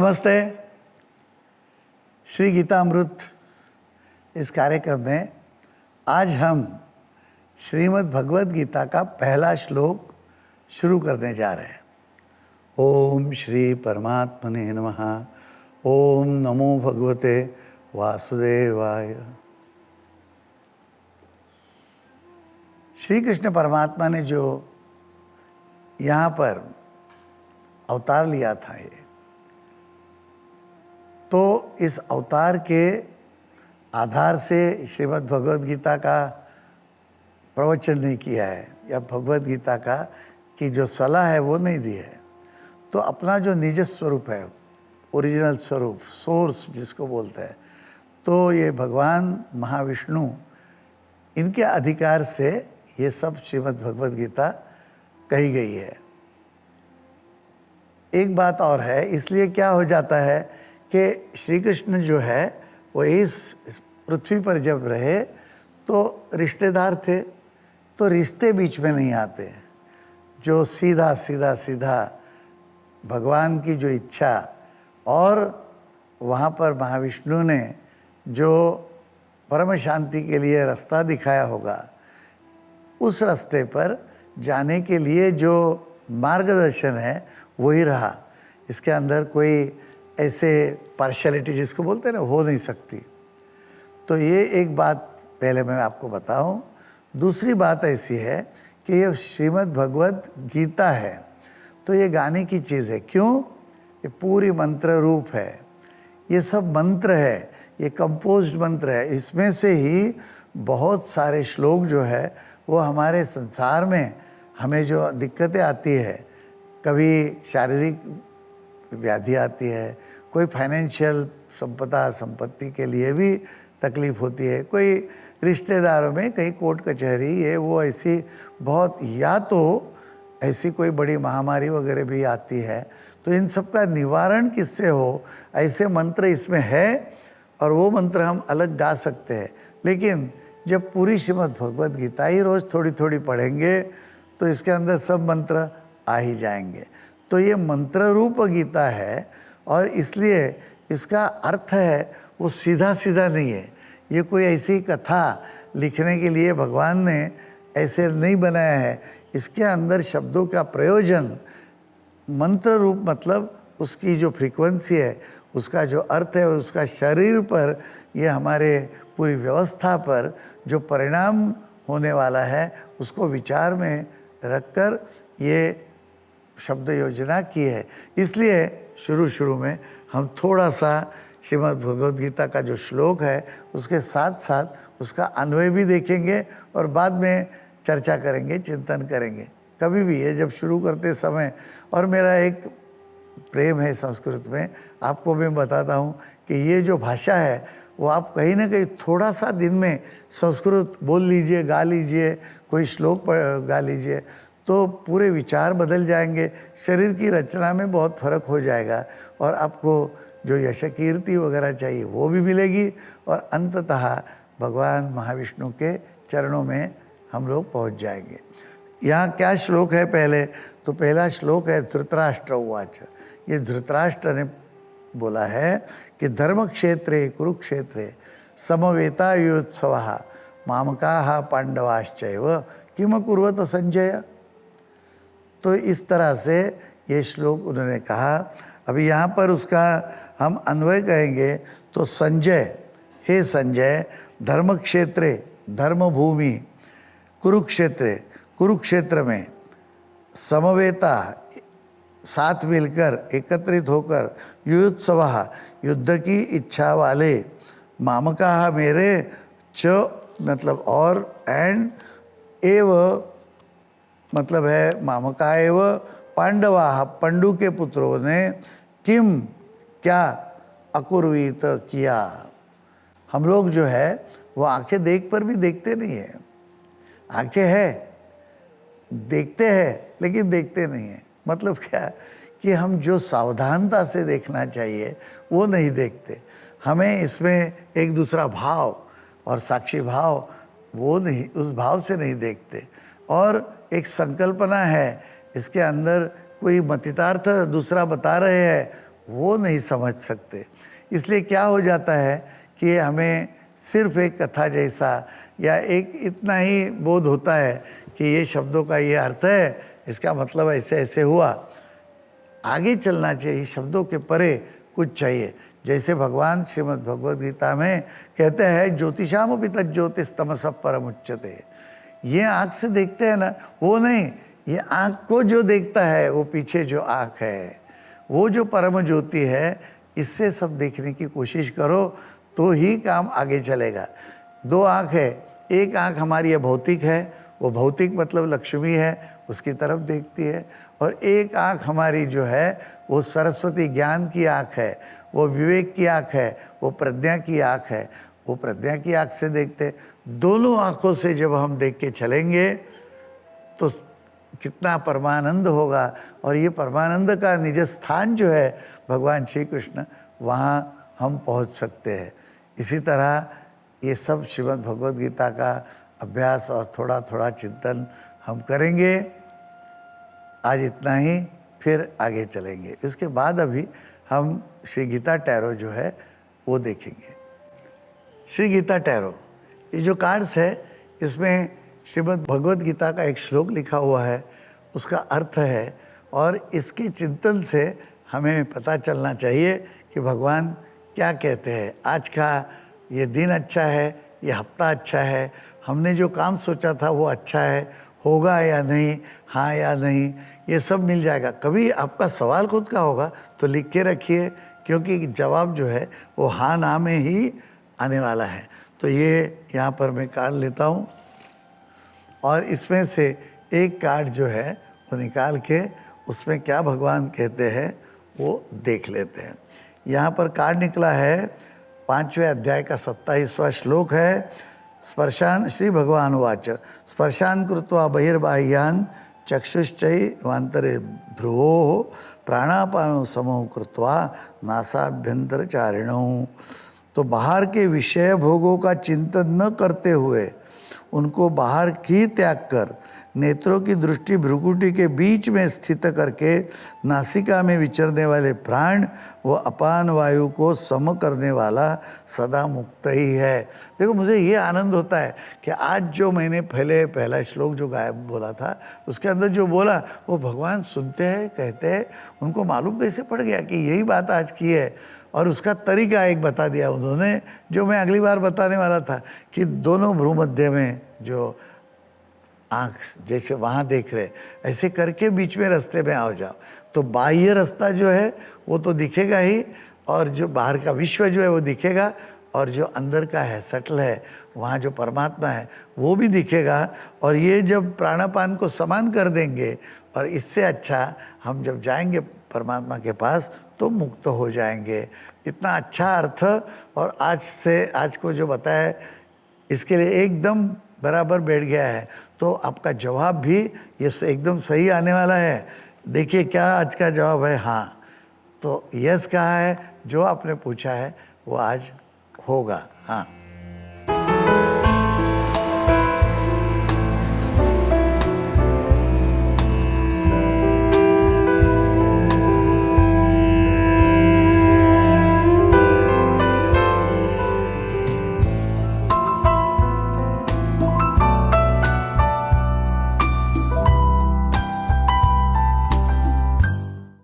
नमस्ते। श्री गीता अमृत इस कार्यक्रम में आज हम श्रीमद् भगवद गीता का पहला श्लोक शुरू करने जा रहे हैं। ओम श्री परमात्मने नमः। ओम नमो भगवते वासुदेवाय। श्री कृष्ण परमात्मा ने जो यहाँ पर अवतार लिया था, ये तो इस अवतार के आधार से श्रीमद् भगवद गीता का प्रवचन नहीं किया है या भगवद गीता का की जो सलाह है वो नहीं दी है। तो अपना जो निज स्वरूप है, ओरिजिनल स्वरूप, सोर्स जिसको बोलते हैं, तो ये भगवान महाविष्णु, इनके अधिकार से ये सब श्रीमद् भगवद गीता कही गई है। एक बात और है, इसलिए क्या हो जाता है कि श्री कृष्ण जो है वो इस पृथ्वी पर जब रहे तो रिश्तेदार थे, तो रिश्ते बीच में नहीं आते। जो सीधा सीधा सीधा भगवान की जो इच्छा और वहाँ पर महाविष्णु ने जो परम शांति के लिए रास्ता दिखाया होगा, उस रास्ते पर जाने के लिए जो मार्गदर्शन है वही रहा। इसके अंदर कोई ऐसे पार्शियलिटी जिसको बोलते हैं ना, हो नहीं सकती। तो ये एक बात पहले मैं आपको बताऊं। दूसरी बात ऐसी है कि ये श्रीमद् भगवद गीता है तो ये गाने की चीज़ है। क्यों? ये पूरी मंत्र रूप है, ये सब मंत्र है, ये कंपोज्ड मंत्र है। इसमें से ही बहुत सारे श्लोक जो है वो हमारे संसार में हमें जो दिक्कतें आती है, कभी शारीरिक व्याधि आती है, कोई फाइनेंशियल संपत्ति के लिए भी तकलीफ़ होती है, कोई रिश्तेदारों में कहीं कोर्ट कचहरी ये वो ऐसी बहुत, या तो ऐसी कोई बड़ी महामारी वगैरह भी आती है, तो इन सब का निवारण किससे हो, ऐसे मंत्र इसमें है और वो मंत्र हम अलग गा सकते हैं। लेकिन जब पूरी श्रीमद् भगवद गीता ही रोज़ थोड़ी थोड़ी पढ़ेंगे तो इसके अंदर सब मंत्र आ ही जाएंगे। तो ये मंत्र रूप गीता है और इसलिए इसका अर्थ है वो सीधा सीधा नहीं है। ये कोई ऐसी कथा लिखने के लिए भगवान ने ऐसे नहीं बनाया है। इसके अंदर शब्दों का प्रयोजन मंत्र रूप, मतलब उसकी जो फ्रीक्वेंसी है, उसका जो अर्थ है, उसका शरीर पर, ये हमारे पूरी व्यवस्था पर जो परिणाम होने वाला है उसको विचार में रखकर ये शब्द योजना की है। इसलिए शुरू में हम थोड़ा सा श्रीमद् भगवद गीता का जो श्लोक है उसके साथ साथ उसका अन्वय भी देखेंगे और बाद में चर्चा करेंगे, चिंतन करेंगे। कभी भी ये जब शुरू करते समय, और मेरा एक प्रेम है संस्कृत में, आपको मैं बताता हूँ कि ये जो भाषा है वो आप कहीं ना कहीं थोड़ा सा दिन में संस्कृत बोल लीजिए, गा लीजिए, कोई श्लोक गा लीजिए, तो पूरे विचार बदल जाएंगे, शरीर की रचना में बहुत फर्क हो जाएगा और आपको जो यश कीर्ति वगैरह चाहिए वो भी मिलेगी और अंततः भगवान महाविष्णु के चरणों में हम लोग पहुँच जाएंगे। यहाँ क्या श्लोक है पहले? तो पहला श्लोक है धृतराष्ट्र उवाच। ये धृतराष्ट्र ने बोला है कि धर्म क्षेत्रे कुरुक्षेत्रे समवेतायुत्सवः मामकाः पांडवाश्चैव किम कुर्वत संजय। तो इस तरह से ये श्लोक उन्होंने कहा। अभी यहाँ पर उसका हम अन्वय कहेंगे तो संजय, हे संजय, धर्म क्षेत्रे, धर्म भूमि, कुरुक्षेत्र में समवेता, साथ मिलकर, एकत्रित होकर, युत्सवः, युद्ध की इच्छा वाले, मामकाः, मेरे, च मतलब और, एंड, एव मतलब है मामका एव, पांडवा, पंडु के पुत्रों ने, किम क्या, अकुर्वीत किया। हम लोग जो है वो आंखें देख पर भी देखते नहीं है, आंखें है, देखते हैं लेकिन देखते नहीं है। मतलब क्या कि हम जो सावधानता से देखना चाहिए वो नहीं देखते। हमें इसमें एक दूसरा भाव और साक्षी भाव, वो नहीं, उस भाव से नहीं देखते। और एक संकल्पना है, इसके अंदर कोई मतितार्थ दूसरा बता रहे हैं, वो नहीं समझ सकते। इसलिए क्या हो जाता है कि हमें सिर्फ एक कथा जैसा या एक इतना ही बोध होता है कि ये शब्दों का ये अर्थ है, इसका मतलब ऐसे ऐसे हुआ। आगे चलना चाहिए, शब्दों के परे कुछ चाहिए। जैसे भगवान श्रीमद् भगवद गीता में कहते हैं, ज्योतिषामपि तज्ज्योतिस्तमसः परमुच्यते। ये आँख से देखते हैं ना, वो नहीं, ये आँख को जो देखता है, वो पीछे जो आँख है, वो जो परम ज्योति है, इससे सब देखने की कोशिश करो तो ही काम आगे चलेगा। दो आँख है, एक आँख हमारी ये भौतिक है, वो भौतिक मतलब लक्ष्मी है, उसकी तरफ देखती है, और एक आँख हमारी जो है वो सरस्वती ज्ञान की आँख है, वो विवेक की आँख है, वो प्रज्ञा की आँख है, वो प्रज्ञा की आँख से देखते। दोनों आँखों से जब हम देख के चलेंगे तो कितना परमानंद होगा। और ये परमानंद का निज स्थान जो है भगवान श्री कृष्ण, वहाँ हम पहुँच सकते हैं। इसी तरह ये सब श्रीमद् भगवद गीता का अभ्यास और थोड़ा थोड़ा चिंतन हम करेंगे। आज इतना ही, फिर आगे चलेंगे। इसके बाद अभी हम श्री गीता टैरो जो है वो देखेंगे। श्री गीता टैरो, ये जो कार्ड्स है इसमें श्रीमद् भगवद गीता का एक श्लोक लिखा हुआ है, उसका अर्थ है, और इसके चिंतन से हमें पता चलना चाहिए कि भगवान क्या कहते हैं। आज का ये दिन अच्छा है, ये हफ्ता अच्छा है, हमने जो काम सोचा था वो अच्छा है, होगा या नहीं, हाँ या नहीं, ये सब मिल जाएगा। कभी आपका सवाल खुद का होगा तो लिख के रखिए, क्योंकि जवाब जो है वो हाँ ना में ही आने वाला है। तो ये यहाँ पर मैं कार्ड लेता हूँ और इसमें से एक कार्ड जो है वो निकाल के उसमें क्या भगवान कहते हैं वो देख लेते हैं। यहाँ पर कार्ड निकला है 5वें अध्याय का 27वां श्लोक है। स्पर्शान श्री भगवान उवाच स्पर्शान कृत्वा बहिर्बाह्यान चक्षुश्चैवान्तरे भ्रुवोः प्राणापानो समो कृत्वा नासाभ्यंतरचारिणौ। तो बाहर के विषय भोगों का चिंतन न करते हुए उनको बाहर की त्याग कर नेत्रों की दृष्टि भ्रुकुटी के बीच में स्थित करके नासिका में विचरने वाले प्राण वो अपान वायु को सम करने वाला सदा मुक्त ही है। देखो, मुझे ये आनंद होता है कि आज जो मैंने पहला श्लोक जो गायब बोला था उसके अंदर जो बोला वो भगवान सुनते हैं, कहते हैं। उनको मालूम कैसे पड़ गया कि यही बात आज की है, और उसका तरीका एक बता दिया उन्होंने, जो मैं अगली बार बताने वाला था कि दोनों भ्रूमध्य में जो आँख जैसे वहाँ देख रहे, ऐसे करके बीच में रास्ते में आओ जाओ, तो बाह्य रास्ता जो है वो तो दिखेगा ही, और जो बाहर का विश्व जो है वो दिखेगा, और जो अंदर का है सटल है वहाँ जो परमात्मा है वो भी दिखेगा। और ये जब प्राणापान को समान कर देंगे, और इससे अच्छा हम जब जाएंगे परमात्मा के पास तो मुक्त हो जाएंगे। इतना अच्छा अर्थ, और आज को जो बताया इसके लिए एकदम बराबर बैठ गया है। तो आपका जवाब भी ये एकदम सही आने वाला है। देखिए क्या आज का जवाब है, हाँ। तो यस कहा है, जो आपने पूछा है वो आज होगा, हाँ।